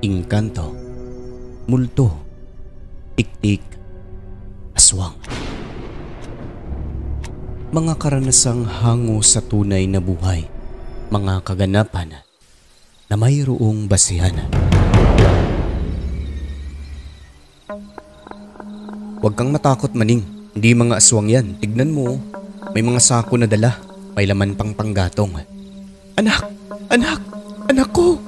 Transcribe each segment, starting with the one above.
Engkanto, multo, tiktik, aswang. Mga karanasang hango sa tunay na buhay, mga kaganapan na mayroong basihan. Huwag kang matakot, Maning. Hindi mga aswang yan. Tignan mo, may mga sako na dala. May laman pang panggatong. Anak! Anak! Anak ko!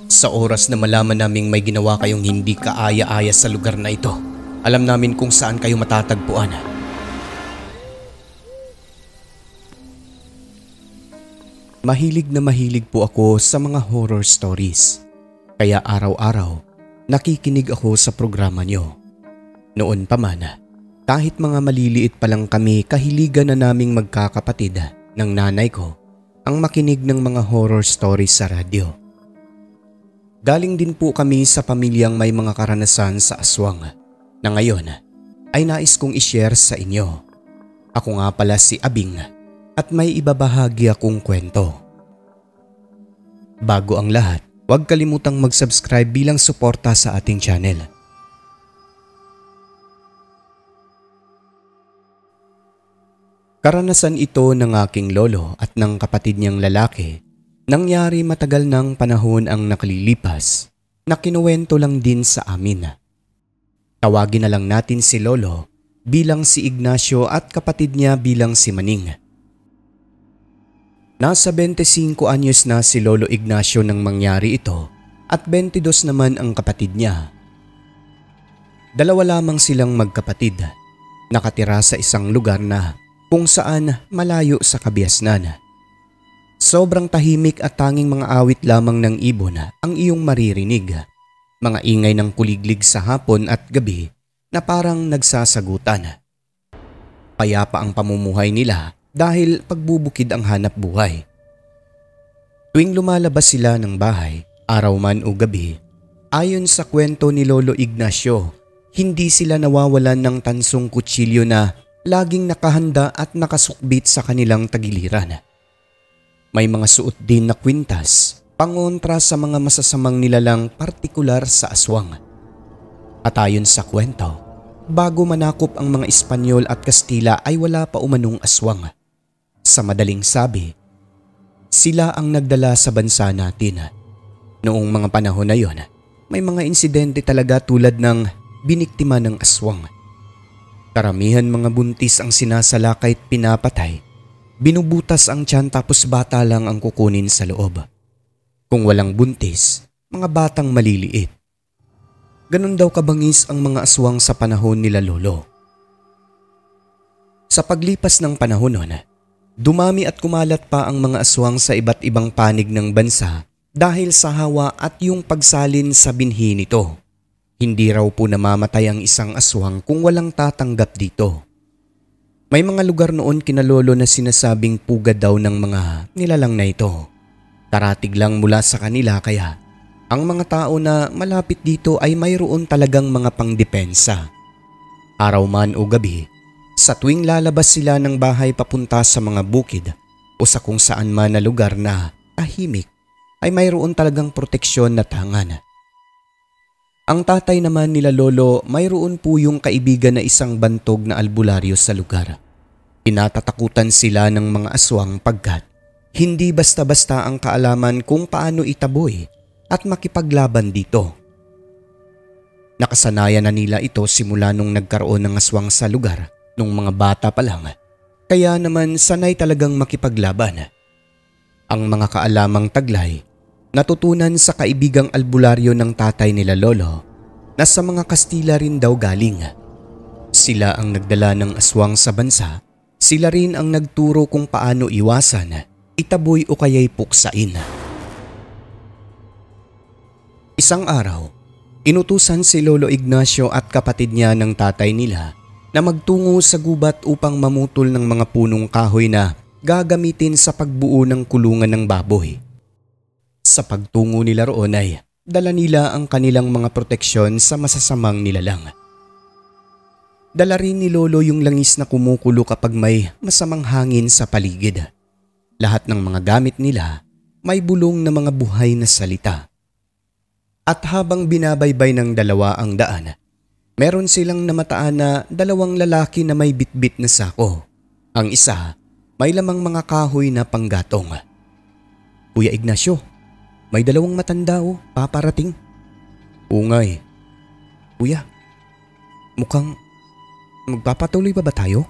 Sa oras na malaman naming may ginawa kayong hindi kaaya-aya sa lugar na ito, alam namin kung saan kayo matatagpuan. Mahilig na mahilig po ako sa mga horror stories. Kaya araw-araw, nakikinig ako sa programa nyo. Noon pa man, kahit mga maliliit pa lang kami, kahiligan na naming magkakapatid ng nanay ko ang makinig ng mga horror stories sa radyo. Galing din po kami sa pamilyang may mga karanasan sa aswang na ngayon ay nais kong i-share sa inyo. Ako nga pala si Abing at may ibabahagi akong kwento. Bago ang lahat, huwag kalimutang mag-subscribe bilang suporta sa ating channel. Karanasan ito ng aking lolo at ng kapatid niyang lalaki. Nangyari matagal ng panahon ang nakalilipas na kinuwento lang din sa amin. Tawagin na lang natin si Lolo bilang si Ignacio at kapatid niya bilang si Maning. Nasa 25 anyos na si Lolo Ignacio nang mangyari ito at 22 naman ang kapatid niya. Dalawa lamang silang magkapatid, nakatira sa isang lugar na kung saan malayo sa kabiasnan. Sobrang tahimik at tanging mga awit lamang ng ibon ang iyong maririnig. Mga ingay ng kuliglig sa hapon at gabi na parang nagsasagutan. Payapa ang pamumuhay nila dahil pagbubukid ang hanap buhay. Tuwing lumalabas sila ng bahay, araw man o gabi, ayon sa kwento ni Lolo Ignacio, hindi sila nawawalan ng tansong kutsilyo na laging nakahanda at nakasukbit sa kanilang tagiliran. May mga suot din na kwintas, pangontra sa mga masasamang nilalang partikular sa aswang. At ayon sa kwento, bago manakop ang mga Espanyol at Kastila ay wala pa umanong aswang. Sa madaling sabi, sila ang nagdala sa bansa natin. Noong mga panahon na yon, may mga insidente talaga tulad ng biniktima ng aswang. Karamihan mga buntis ang sinasalakay at pinapatay. Binubutas ang tiyan tapos bata lang ang kukunin sa loob. Kung walang buntis, mga batang maliliit. Ganon daw kabangis ang mga aswang sa panahon nila lolo. Sa paglipas ng panahon nun, dumami at kumalat pa ang mga aswang sa iba't ibang panig ng bansa dahil sa hawa at yung pagsalin sa binhi nito. Hindi raw po namamatay ang isang aswang kung walang tatanggap dito. May mga lugar noon kinalolo na sinasabing pugad daw ng mga nilalang na ito. Karatig lang mula sa kanila kaya ang mga tao na malapit dito ay mayroon talagang mga pangdepensa. Araw man o gabi, sa tuwing lalabas sila ng bahay papunta sa mga bukid o sa kung saan man na lugar na tahimik ay mayroon talagang proteksyon na tangan. Ang tatay naman nila lolo, mayroon po yung kaibigan na isang bantog na albularyo sa lugar. Tinatatakutan sila ng mga aswang pagkat hindi basta-basta ang kaalaman kung paano itaboy at makipaglaban dito. Nakasanayan na nila ito simula nung nagkaroon ng aswang sa lugar nung mga bata pa lang. Kaya naman sanay talagang makipaglaban. Ang mga kaalamang taglay natutunan sa kaibigang albularyo ng tatay nila lolo na sa mga Kastila rin daw galing. Sila ang nagdala ng aswang sa bansa, sila rin ang nagturo kung paano iwasan, itaboy o kaya'y puksain. Isang araw, inutusan si Lolo Ignacio at kapatid niya ng tatay nila na magtungo sa gubat upang mamutol ng mga punong kahoy na gagamitin sa pagbuo ng kulungan ng baboy. Sa pagtungo nila roon ay dala nila ang kanilang mga proteksyon sa masasamang nilalang. Dala rin ni Lolo yung langis na kumukulo kapag may masamang hangin sa paligid. Lahat ng mga gamit nila may bulong na mga buhay na salita. At habang binabaybay ng dalawa ang daan, meron silang namataan na dalawang lalaki na may bitbit na sako. Ang isa, may lamang mga kahoy na panggatong. Kuya Ignacio, may dalawang matanda paparating. Ungay. Kuya, mukhang magpapatuloy pa ba tayo?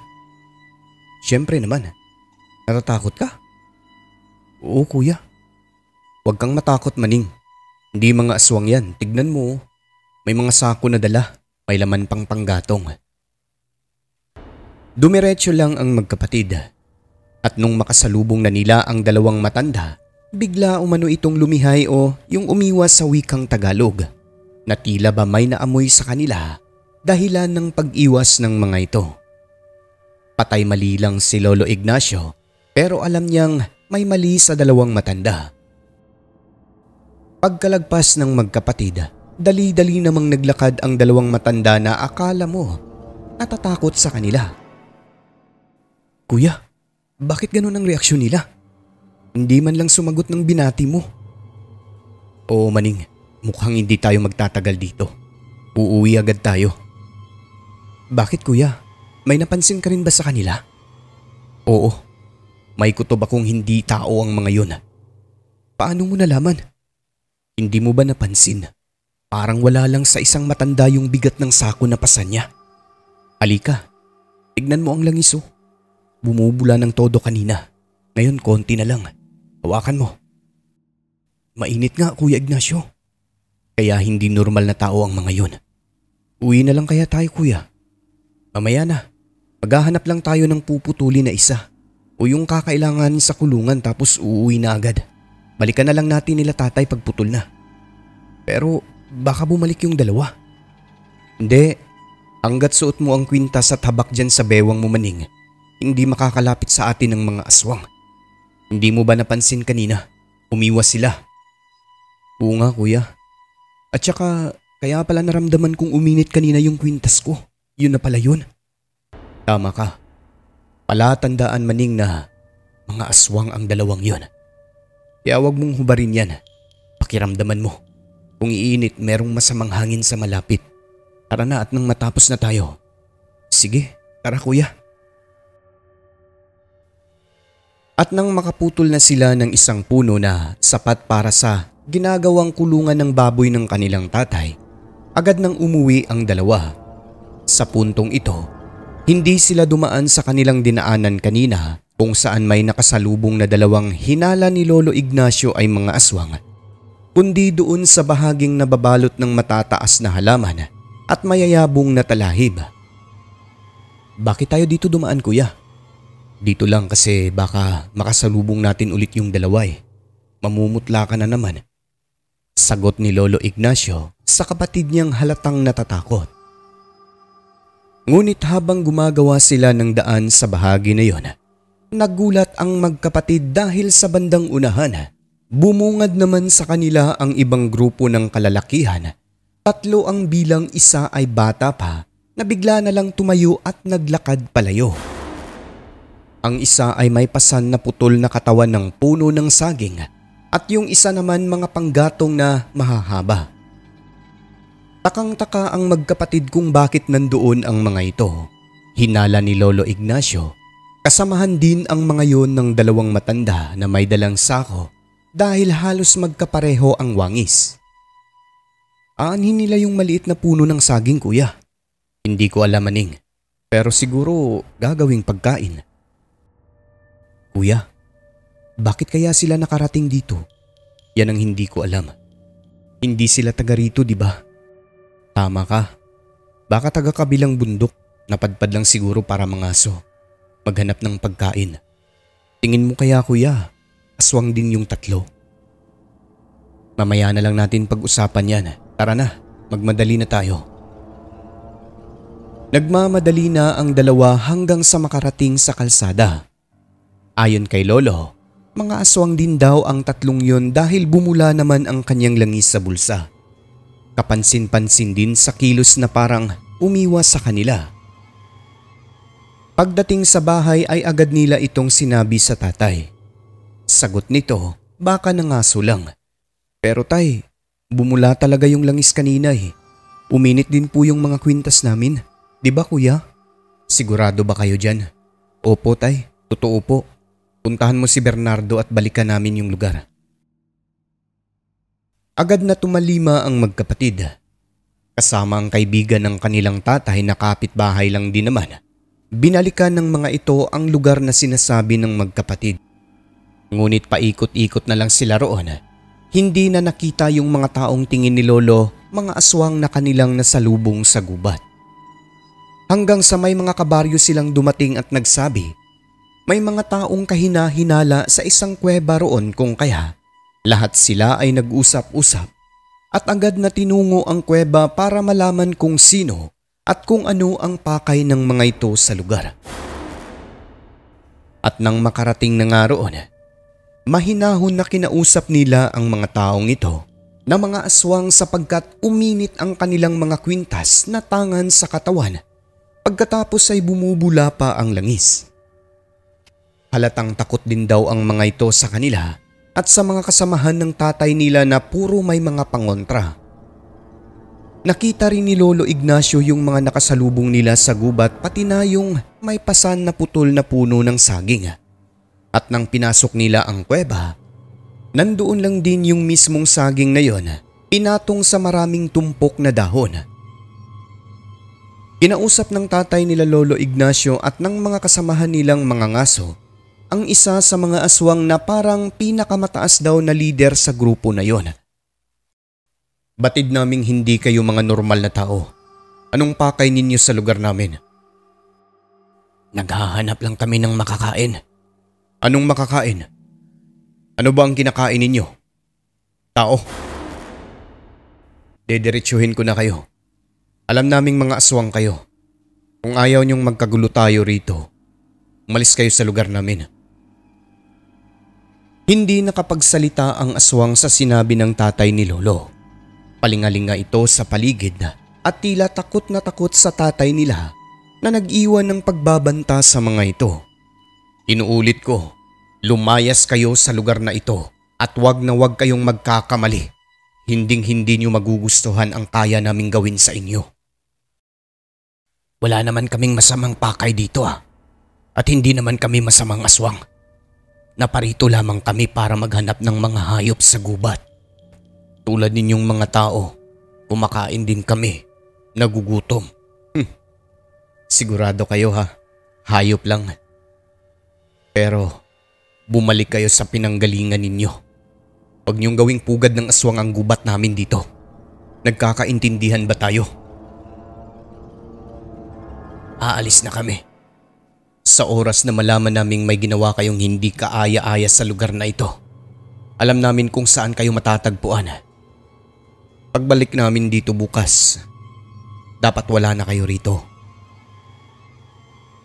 Siyempre naman. Natatakot ka? Oo kuya. Huwag kang matakot maning. Hindi mga aswang yan. Tignan mo. May mga sako na dala. May laman pang panggatong. Dumiretso lang ang magkapatid. At nung makasalubong na nila ang dalawang matanda, bigla umano itong lumihay o yung umiwas sa wikang Tagalog na tila ba may naamoy sa kanila dahilan ng pag-iwas ng mga ito. Patay mali lang si Lolo Ignacio pero alam niyang may mali sa dalawang matanda. Pagkalagpas ng magkapatid, dali-dali namang naglakad ang dalawang matanda na akala mo natatakot sa kanila. Kuya, bakit ganun ang reaksyon nila? Hindi man lang sumagot ng binati mo. Oo maning, mukhang hindi tayo magtatagal dito. Uuwi agad tayo. Bakit kuya? May napansin ka rin ba sa kanila? Oo, may kutob akong hindi tao ang mga yun. Paano mo nalaman? Hindi mo ba napansin? Parang wala lang sa isang matanda yung bigat ng sako na pasan niya. Halika, tignan mo ang langis oh. Bumubula ng todo kanina. Ngayon konti na lang. Hawakan mo. Mainit nga Kuya Ignacio. Kaya hindi normal na tao ang mga yun. Uwi na lang kaya tayo kuya. Mamaya na. Maghahanap lang tayo ng puputuli na isa. O yung kakailangan sa kulungan tapos uuwi na agad. Balikan na lang natin nila tatay pagputol na. Pero baka bumalik yung dalawa. Hindi. Hanggat suot mo ang kwintas at habak dyan sa bewang mo maning, hindi makakalapit sa atin ng mga aswang. Hindi mo ba napansin kanina? Umiwas sila. Oo nga kuya. At saka kaya pala naramdaman kong uminit kanina yung kwintas ko. Yun na pala yun. Tama ka. Palatandaan maning na mga aswang ang dalawang yun. Kaya wag mong hubarin yan. Pakiramdaman mo. Kung iinit merong masamang hangin sa malapit. Tara na at nang matapos na tayo. Sige, tara kuya. At nang makaputol na sila ng isang puno na sapat para sa ginagawang kulungan ng baboy ng kanilang tatay, agad nang umuwi ang dalawa. Sa puntong ito, hindi sila dumaan sa kanilang dinaanan kanina kung saan may nakasalubong na dalawang hinala ni Lolo Ignacio ay mga aswang, kundi doon sa bahaging nababalot ng matataas na halaman at mayayabong na talahib. Bakit tayo dito dumaan kuya? Dito lang kasi baka makasalubong natin ulit yung dalawa eh. Mamumutla ka na naman. Sagot ni Lolo Ignacio sa kapatid niyang halatang natatakot. Ngunit habang gumagawa sila ng daan sa bahagi na yon, nagulat ang magkapatid dahil sa bandang unahan, bumungad naman sa kanila ang ibang grupo ng kalalakihan. 3 ang bilang, isa ay bata pa na bigla na lang tumayo at naglakad palayo. Ang isa ay may pasan na putol na katawan ng puno ng saging at yung isa naman mga panggatong na mahahaba. Takang-taka ang magkapatid kung bakit nandoon ang mga ito. Hinala ni Lolo Ignacio. Kasamahan din ang mga yon ng dalawang matanda na may dalang sako dahil halos magkapareho ang wangis. Aanhin nila yung maliit na puno ng saging kuya. Hindi ko alam maning, pero siguro gagawing pagkain. Kuya, bakit kaya sila nakarating dito? Yan ang hindi ko alam. Hindi sila taga rito, di ba? Tama ka. Baka taga kabilang bundok, napadpad lang siguro para mangaso. Maghanap ng pagkain. Tingin mo kaya kuya, aswang din yung 3. Mamaya na lang natin pag-usapan yan. Tara na, magmadali na tayo. Nagmamadali na ang dalawa hanggang sa makarating sa kalsada. Ayon kay Lolo, mga aswang din daw ang 3 yon dahil bumula naman ang kanyang langis sa bulsa. Kapansin-pansin din sa kilos na parang umiwas sa kanila. Pagdating sa bahay ay agad nila itong sinabi sa tatay. Sagot nito, baka nangaso lang. Pero tay, Bumula talaga yung langis kanina eh. Uminit din po yung mga kwintas namin. Di ba kuya? Sigurado ba kayo dyan? Opo tay, totoo po. Puntahan mo si Bernardo at balikan namin yung lugar. Agad na tumalima ang magkapatid. Kasama ang kaibigan ng kanilang tatay na kapitbahay lang din naman. Binalikan ng mga ito ang lugar na sinasabi ng magkapatid. Ngunit paikot-ikot na lang sila roon. Hindi na nakita yung mga taong tingin ni Lolo, mga aswang na kanilang nasalubong sa gubat. Hanggang sa may mga kabaryo silang dumating at nagsabi, may mga taong kahina-hinala sa isang kuweba roon kung kaya lahat sila ay nag-usap-usap at agad na tinungo ang kuweba para malaman kung sino at kung ano ang pakay ng mga ito sa lugar. At nang makarating na nga roon, mahinahon na kinausap nila ang mga taong ito na mga aswang sapagkat uminit ang kanilang mga kwintas na tangan sa katawan pagkatapos ay bumubula pa ang langis. Halatang takot din daw ang mga ito sa kanila at sa mga kasamahan ng tatay nila na puro may mga pangontra. Nakita rin ni Lolo Ignacio yung mga nakasalubong nila sa gubat pati na yung may pasan na putol na puno ng saging. At nang pinasok nila ang kuweba, nandoon lang din yung mismong saging na yon, pinatong sa maraming tumpok na dahon. Kinausap ng tatay nila Lolo Ignacio at ng mga kasamahan nilang mga ngaso ang isa sa mga aswang na parang pinakamataas daw na leader sa grupo na yon. Batid naming hindi kayo mga normal na tao. Anong pakay ninyo sa lugar namin? Naghahanap lang kami ng makakain. Anong makakain? Ano ba ang kinakain ninyo? Tao. Dediretsuhin ko na kayo. Alam naming mga aswang kayo. Kung ayaw niyong magkagulo tayo rito, umalis kayo sa lugar namin. Hindi nakapagsalita ang aswang sa sinabi ng tatay ni Lolo. Palingalinga ito sa paligid at tila takot na takot sa tatay nila na nag-iwan ng pagbabanta sa mga ito. Inuulit ko, lumayas kayo sa lugar na ito at wag na wag kayong magkakamali. Hinding-hindi niyo magugustuhan ang kaya naming gawin sa inyo. Wala naman kaming masamang pakay dito at hindi naman kami masamang aswang. Naparito lamang kami para maghanap ng mga hayop sa gubat. Tulad ninyong mga tao, kumakain din kami, nagugutom. Sigurado kayo hayop lang. Pero bumalik kayo sa pinanggalingan ninyo. Huwag niyong gawing pugad ng aswang ang gubat namin dito. Nagkakaintindihan ba tayo? Aalis na kami. Sa oras na malaman naming may ginawa kayong hindi kaaya-aya sa lugar na ito, alam namin kung saan kayo matatagpuan. Pagbalik namin dito bukas, dapat wala na kayo rito.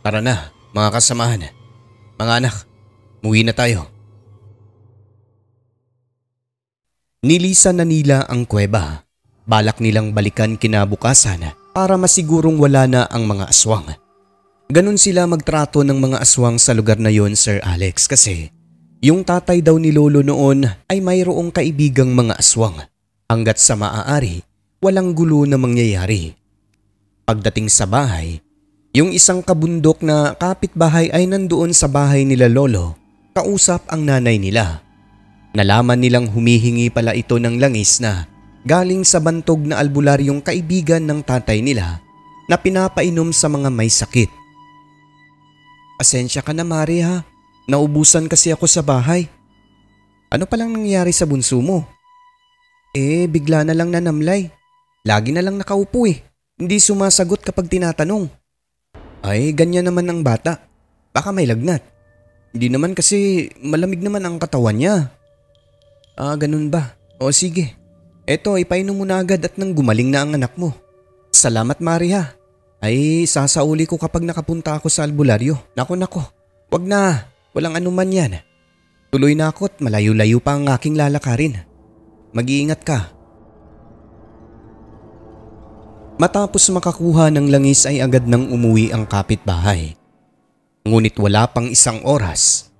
Tara na, mga kasamahan. Mga anak, muwi na tayo. Nilisan na nila ang kuweba. Balak nilang balikan kinabukasan para masigurong wala na ang mga aswang. Ganon sila magtrato ng mga aswang sa lugar na yon, Sir Alex, kasi yung tatay daw ni Lolo noon ay mayroong kaibigang mga aswang. Hanggat sa maaari, walang gulo na mangyayari. Pagdating sa bahay, yung isang kabundok na kapitbahay ay nandoon sa bahay nila Lolo, kausap ang nanay nila. Nalaman nilang humihingi pala ito ng langis na galing sa bantog na albularyong kaibigan ng tatay nila na pinapainom sa mga may sakit. Pasensya ka na, Mari ha. Naubusan kasi ako sa bahay. Ano palang nangyari sa bunso mo? Bigla na lang nanamlay. Lagi na lang nakaupo Hindi sumasagot kapag tinatanong. Ay, ganyan naman ang bata. Baka may lagnat. Hindi naman kasi malamig naman ang katawan niya. Ganun ba? O sige. Eto, ipainom mo na agad at nang gumaling na ang anak mo. Salamat, Mari ha. Ay, sasauli ko kapag nakapunta ako sa albularyo. Nako, wag na. Walang anuman yan. Tuloy na ako at malayo-layo pa ang aking lalakarin. Mag-iingat ka. Matapos makakuha ng langis ay agad nang umuwi ang kapitbahay. Ngunit wala pang isang oras,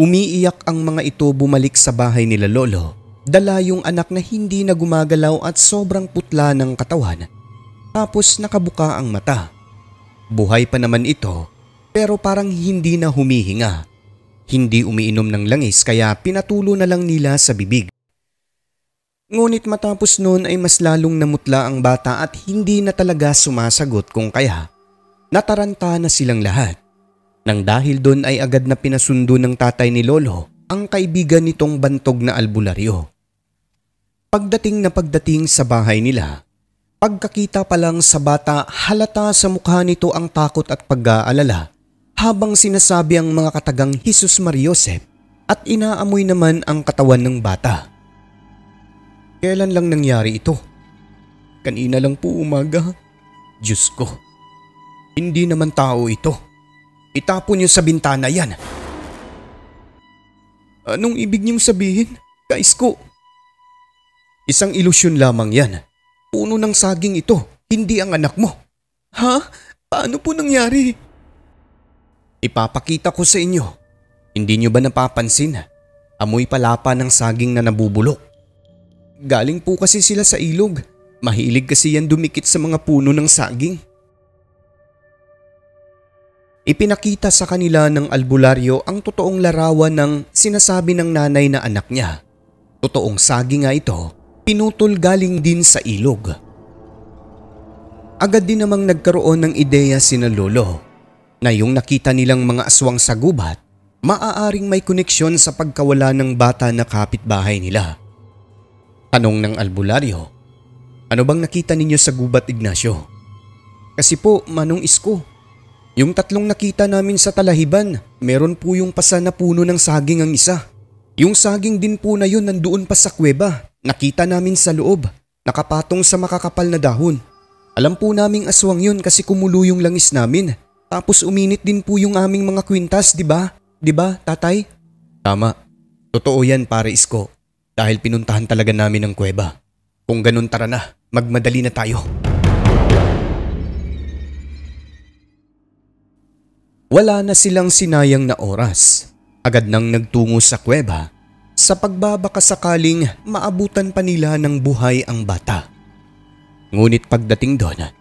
umiiyak ang mga ito bumalik sa bahay nila Lolo Dala yung anak na hindi na gumagalaw at sobrang putla ng katawan. Tapos nakabuka ang mata. Buhay pa naman ito pero parang hindi na humihinga. Hindi umiinom ng langis kaya pinatulo na lang nila sa bibig. Ngunit matapos noon ay mas lalong namutla ang bata at hindi na talaga sumasagot kung kaya nataranta na silang lahat. Nang dahil doon ay agad na pinasundo ng tatay ni Lolo ang kaibigan nitong bantog na albularyo. Pagdating sa bahay nila, pagkakita pa lang sa bata halata sa mukha nito ang takot at pag-aalala habang sinasabi ang mga katagang Jesus Mariosep at inaamoy naman ang katawan ng bata. Kailan lang nangyari ito? Kanina lang po umaga. Diyos ko, hindi naman tao ito. Itapon niyo sa bintana yan. Anong ibig niyong sabihin, Kaisko? Isang ilusyon lamang yan. Puno ng saging ito, hindi ang anak mo. Ha? Paano po nangyari? Ipapakita ko sa inyo. Hindi niyo ba napapansin? Amoy palapa ng saging na nabubulok. Galing po kasi sila sa ilog. Mahilig kasi yan dumikit sa mga puno ng saging. Ipinakita sa kanila ng albularyo ang totoong larawan ng sinasabi ng nanay na anak niya. Totoong saging nga ito, pinutol galing din sa ilog. Agad din namang nagkaroon ng ideya sina Lolo na yung nakita nilang mga aswang sa gubat maaaring may koneksyon sa pagkawala ng bata na kapitbahay nila. Tanong ng albularyo, ano bang nakita ninyo sa gubat, Ignacio? Kasi po, Manong Isko, yung tatlong nakita namin sa talahiban, meron po yung pasa na puno ng saging ang isa. Yung saging din po na yun nandoon pa sa kuweba, nakita namin sa loob, nakapatong sa makakapal na dahon. Alam po naming aswang yun kasi kumulo yung langis namin. Tapos uminit din po yung aming mga kwintas, di ba? Di ba, tatay? Tama. Totoo yan, pare Isko. Dahil pinuntahan talaga namin ang kuweba. Kung ganun tara na, magmadali na tayo. Wala na silang sinayang na oras. Agad nang nagtungo sa kuweba sa pagbabakasakaling maabutan pa nila ng buhay ang bata. Ngunit pagdating doon,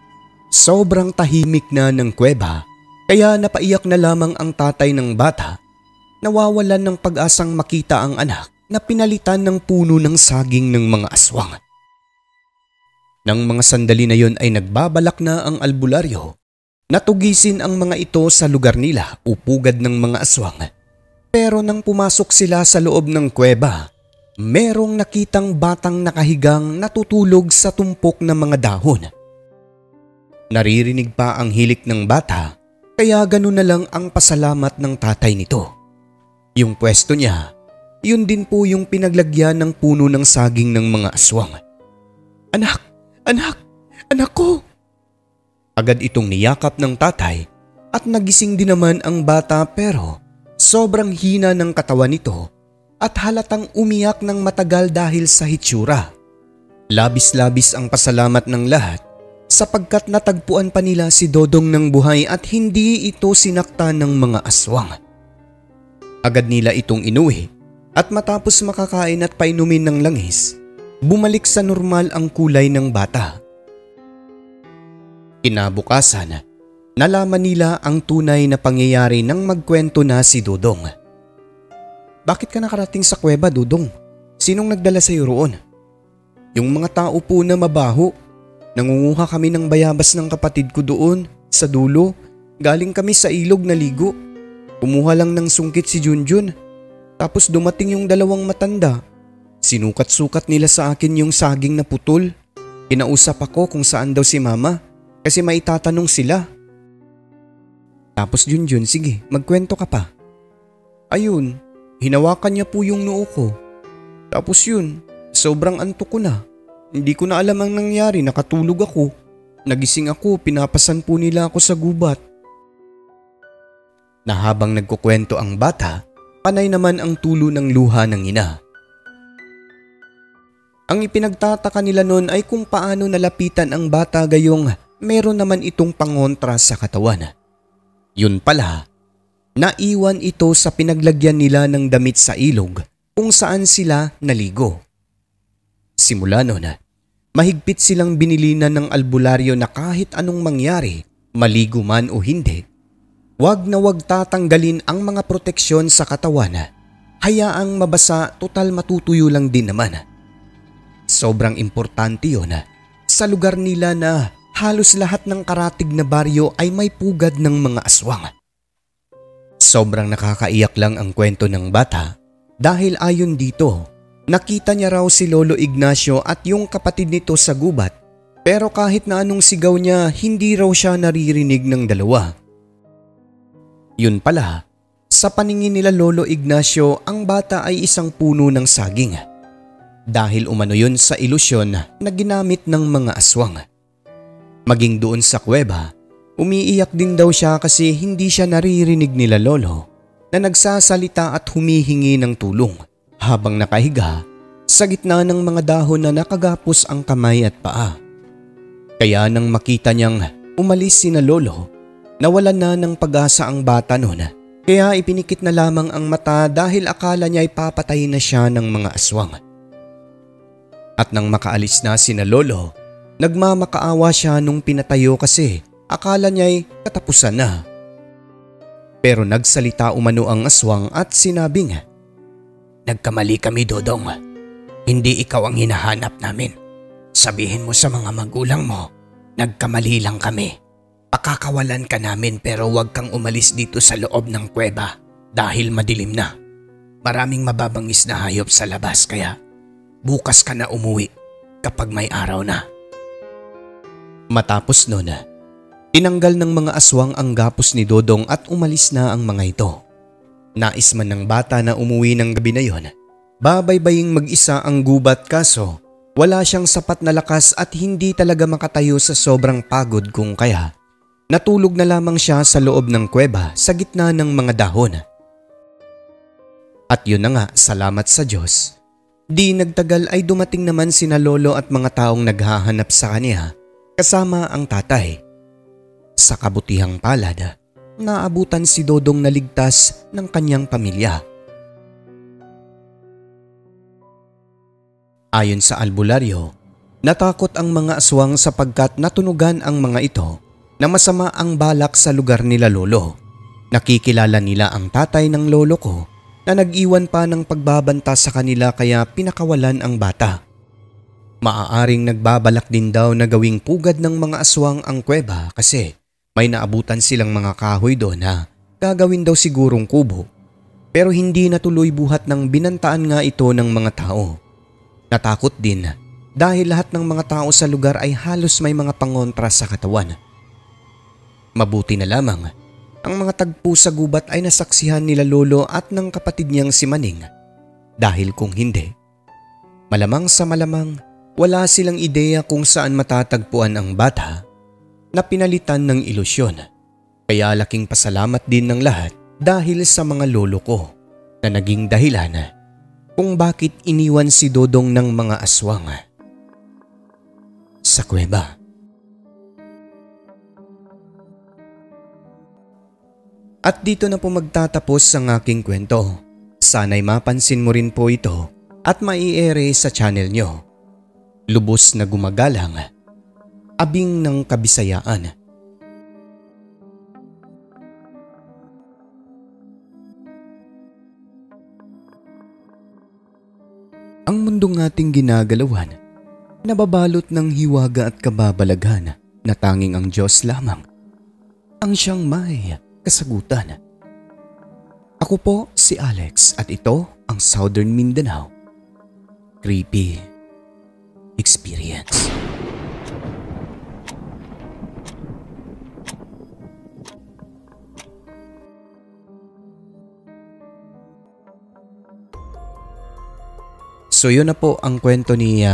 sobrang tahimik na ng kuweba kaya napaiyak na lamang ang tatay ng bata. Nawawalan ng pag-asang makita ang anak na pinalitan ng puno ng saging ng mga aswang. Nang mga sandali na yon ay nagbabalak na ang albularyo na tugisin ang mga ito sa lugar nila upugad ng mga aswang. Pero nang pumasok sila sa loob ng kuweba, merong nakitang batang nakahigang natutulog sa tumpok ng mga dahon. Naririnig pa ang hilik ng bata kaya ganun na lang ang pasalamat ng tatay nito. Yung pwesto niya, yun din po yung pinaglagyan ng puno ng saging ng mga aswang. Anak! Anak! Anak ko! Agad itong niyakap ng tatay at nagising din naman ang bata pero sobrang hina ng katawan nito at halatang umiyak ng matagal dahil sa hitsura. Labis-labis ang pasalamat ng lahat sapagkat natagpuan pa nila si Dodong ng buhay at hindi ito sinaktan ng mga aswang. Agad nila itong inuwi. At matapos makakain at painumin ng langis, bumalik sa normal ang kulay ng bata. Kinabukasan, nalaman nila ang tunay na pangyayari nang magkwento na si Dodong. Bakit ka nakarating sa kuweba, Dodong? Sinong nagdala sa iyo roon? Yung mga tao po na mabaho. Nangunguha kami ng bayabas ng kapatid ko doon, sa dulo. Galing kami sa ilog na ligo. Kumuha lang ng sungkit si Junjun. Tapos dumating yung dalawang matanda. Sinukat-sukat nila sa akin yung saging na putol. Kinausap ako kung saan daw si mama kasi may tatanong sila. Tapos Junjun, sige, magkwento ka pa. Ayun, hinawakan niya po yung noo ko. Tapos yun, sobrang antok ko na. Hindi ko na alam ang nangyari, nakatulog ako. Nagising ako, pinapasan po nila ako sa gubat. Na habang nagkukwento ang bata, panay naman ang tulo ng luha ng ina. Ang ipinagtataka nila noon ay kung paano nalapitan ang bata gayong meron naman itong pangontra sa katawan. Yun pala, naiwan ito sa pinaglagyan nila ng damit sa ilog kung saan sila naligo. Simula noon, mahigpit silang binilinan ng albularyo na kahit anong mangyari, maligo man o hindi, wag na wag tatanggalin ang mga proteksyon sa katawan. Hayaang mabasa, total matutuyo lang din naman. Sobrang importante yun sa lugar nila na halos lahat ng karatig na baryo ay may pugad ng mga aswang. Sobrang nakakaiyak lang ang kwento ng bata dahil ayon dito, nakita niya raw si Lolo Ignacio at yung kapatid nito sa gubat, pero kahit na anong sigaw niya, hindi raw siya naririnig ng dalawa. Yun pala, sa paningin nila Lolo Ignacio, ang bata ay isang puno ng saging. Dahil umano yun sa ilusyon na ginamit ng mga aswang. Maging doon sa kuweba, umiiyak din daw siya kasi hindi siya naririnig nila Lolo na nagsasalita at humihingi ng tulong habang nakahiga sa gitna ng mga dahon na nakagapos ang kamay at paa. Kaya nang makita niyang umalis sina Lolo, nawalan na ng pag-asa ang bata noon. Kaya ipinikit na lamang ang mata dahil akala niya ay papatayin na siya ng mga aswang. At nang makaalis na sina Lolo, nagmamakaawa siya nung pinatayo kasi akala niya ay katapusan na. Pero nagsalita umano ang aswang at sinabing, "Nagkamali kami, Dodong. Hindi ikaw ang hinahanap namin. Sabihin mo sa mga magulang mo, nagkamali lang kami. Pakakawalan ka namin pero huwag kang umalis dito sa loob ng kuweba dahil madilim na. Maraming mababangis na hayop sa labas kaya bukas ka na umuwi kapag may araw na." Matapos noon, tinanggal ng mga aswang ang gapos ni Dodong at umalis na ang mga ito. Nais man ng bata na umuwi ng gabi na yon, babaybaying mag-isa ang gubat kaso wala siyang sapat na lakas at hindi talaga makatayo sa sobrang pagod kung kaya natulog na lamang siya sa loob ng kuweba sa gitna ng mga dahon. At yun na nga, salamat sa Diyos. Di nagtagal ay dumating naman sina Lolo at mga taong naghahanap sa kanya kasama ang tatay. Sa kabutihang palad, naabutan si Dodong na ligtas ng kanyang pamilya. Ayon sa albularyo, natakot ang mga aswang sapagkat natunugan ang mga ito na masama ang balak sa lugar nila Lolo. Nakikilala nila ang tatay ng lolo ko na nag-iwan pa ng pagbabanta sa kanila kaya pinakawalan ang bata. Maaaring nagbabalak din daw na gawing pugad ng mga aswang ang kuweba kasi may naabutan silang mga kahoy doon na gagawin daw sigurong kubo. Pero hindi natuloy buhat ng binantaan nga ito ng mga tao. Natakot din dahil lahat ng mga tao sa lugar ay halos may mga pangontra sa katawan. Mabuti na lamang, ang mga tagpo sa gubat ay nasaksihan nila Lolo at ng kapatid niyang si Maning. Dahil kung hindi, malamang sa malamang wala silang ideya kung saan matatagpuan ang bata na pinalitan ng ilusyon. Kaya laking pasalamat din ng lahat dahil sa mga lolo ko na naging dahilan kung bakit iniwan si Dodong ng mga aswang sa kuweba. At dito na po magtatapos ang aking kwento. Sana'y mapansin mo rin po ito at mai-ere sa channel nyo. Lubos na gumagalang, Abing ng Kabisayaan. Ang mundong ating ginagalawan, nababalot ng hiwaga at kababalaghan na tanging ang Diyos lamang ang siyang may kasagutan. Ako po si Alex at ito ang Southern Mindanao Creepy Experience. So yun na po ang kwento ni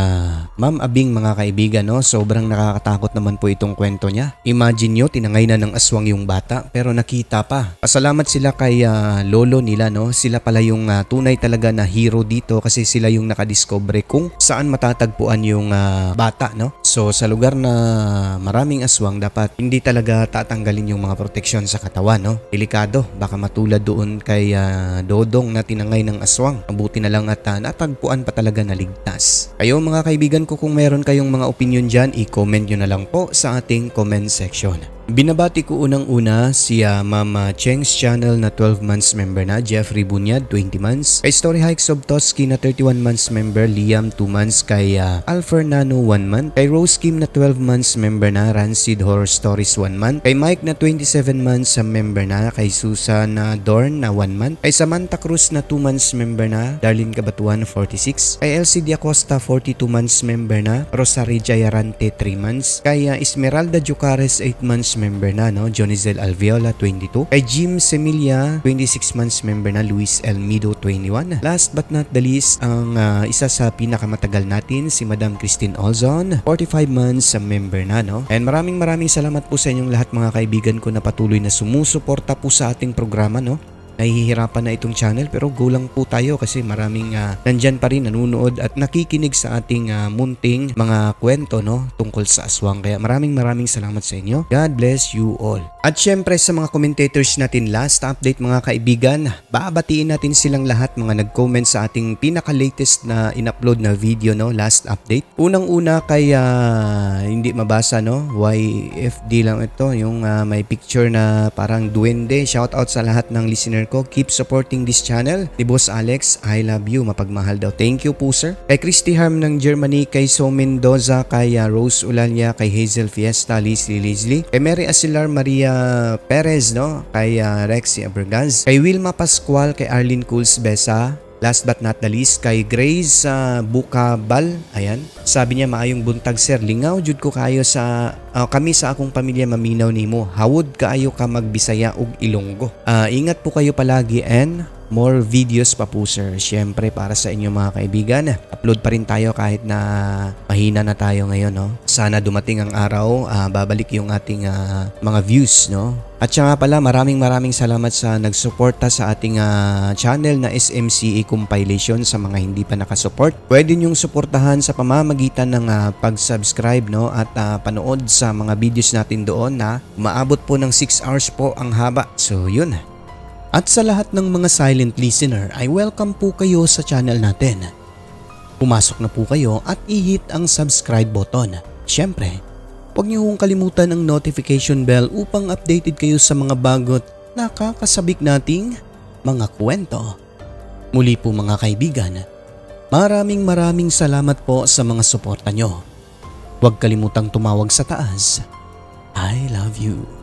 Ma'am Abing mga kaibigan, no? Sobrang nakakatakot naman po itong kwento niya. Imagine nyo, tinangay na ng aswang yung bata pero nakita pa. Pasalamat sila kay lolo nila, no? Sila pala yung tunay talaga na hero dito kasi sila yung nakadiscover kung saan matatagpuan yung bata, no? So sa lugar na maraming aswang, dapat hindi talaga tatanggalin yung mga proteksyon sa katawan, no? Delikado, baka matulad doon kay Dodong na tinangay ng aswang. Mabuti na lang at natagpuan pa talaga na ligtas. Kayo mga kaibigan ko, kung meron kayong mga opinion dyan, i-comment nyo na lang po sa ating comment section. Binabati ko unang-una si Mama Cheng's channel na 12 months member na, Jeffrey Bunyad 20 months, kay Story Hikes of Toski na 31 months member, Liam 2 months, kay Alfer Nano 1 month, kay Rose Kim na 12 months member na, Rancid Horror Stories 1 month, kay Mike na 27 months member na, kay Susan Dorn na 1 month, kay Samantha Cruz na 2 months member na, Darlene Cabatuan 46, kay LCD Acosta 42 months member na, Rosarie Jayarante 3 months, kay Esmeralda Jucares 8 months member na, no? Jonizel Alviola 22, kay Jim Semilia 26 months member na, Luis Elmido 21. Last but not the least, ang isa sa pinakamatagal natin, si Madam Christine Olzon 45 months member na, no? And maraming salamat po sa inyong lahat mga kaibigan ko na patuloy na sumusuporta po sa ating programa, no? Nahihirapan na itong channel pero go lang po tayo kasi maraming nandyan pa rin nanunood at nakikinig sa ating munting mga kwento, no, tungkol sa aswang. Kaya maraming salamat sa inyo. God bless you all. At syempre sa mga commentators natin, last update mga kaibigan, babatiin natin silang lahat mga nag-comment sa ating pinaka-latest na in-upload na video, no, last update. Unang-una kay hindi mabasa, no, YFD lang ito, yung may picture na parang duwende. Shout out sa lahat ng listener ko. Keep supporting this channel. Ni Boss Alex, I love you. Mapagmahal daw. Thank you po sir. Kay Christy Harm ng Germany, kay So Mendoza, kay Rose Ulalia, kay Hazel Fiesta, Leslie, kay Mary Asilar, Maria Perez, no, kay Rexy Abergaz, kay Wilma Pascual, kay Arlene Cools Besa. Last but not the least, kay Grace Bukabal. Ayan. Sabi niya, maayong buntag sir. Lingaw jud ko kayo sa kami sa akong pamilya maminaw nimo. Hawod kaayo ka magbisaya ug Ilonggo. Ingat po kayo palagi and more videos pa po sir. Siyempre para sa inyo mga kaibigan. Upload pa rin tayo kahit na mahina na tayo ngayon, no. Sana dumating ang araw, babalik yung ating mga views, no. At siya nga pala, maraming salamat sa nagsuporta sa ating channel na SMCA Compilation. Sa mga hindi pa nakasupport, pwede nyong suportahan sa pamamagitan ng pag-subscribe, no, at panood sa mga videos natin doon na umaabot po ng 6 hours po ang haba. So yun. At sa lahat ng mga silent listener, ay welcome po kayo sa channel natin. Pumasok na po kayo at i-hit ang subscribe button. Siyempre, huwag niyo hong kalimutan ang notification bell upang updated kayo sa mga bagot nakakasabik nating mga kwento. Muli po mga kaibigan, maraming salamat po sa mga suporta nyo. Huwag kalimutang tumawag sa taas. I love you.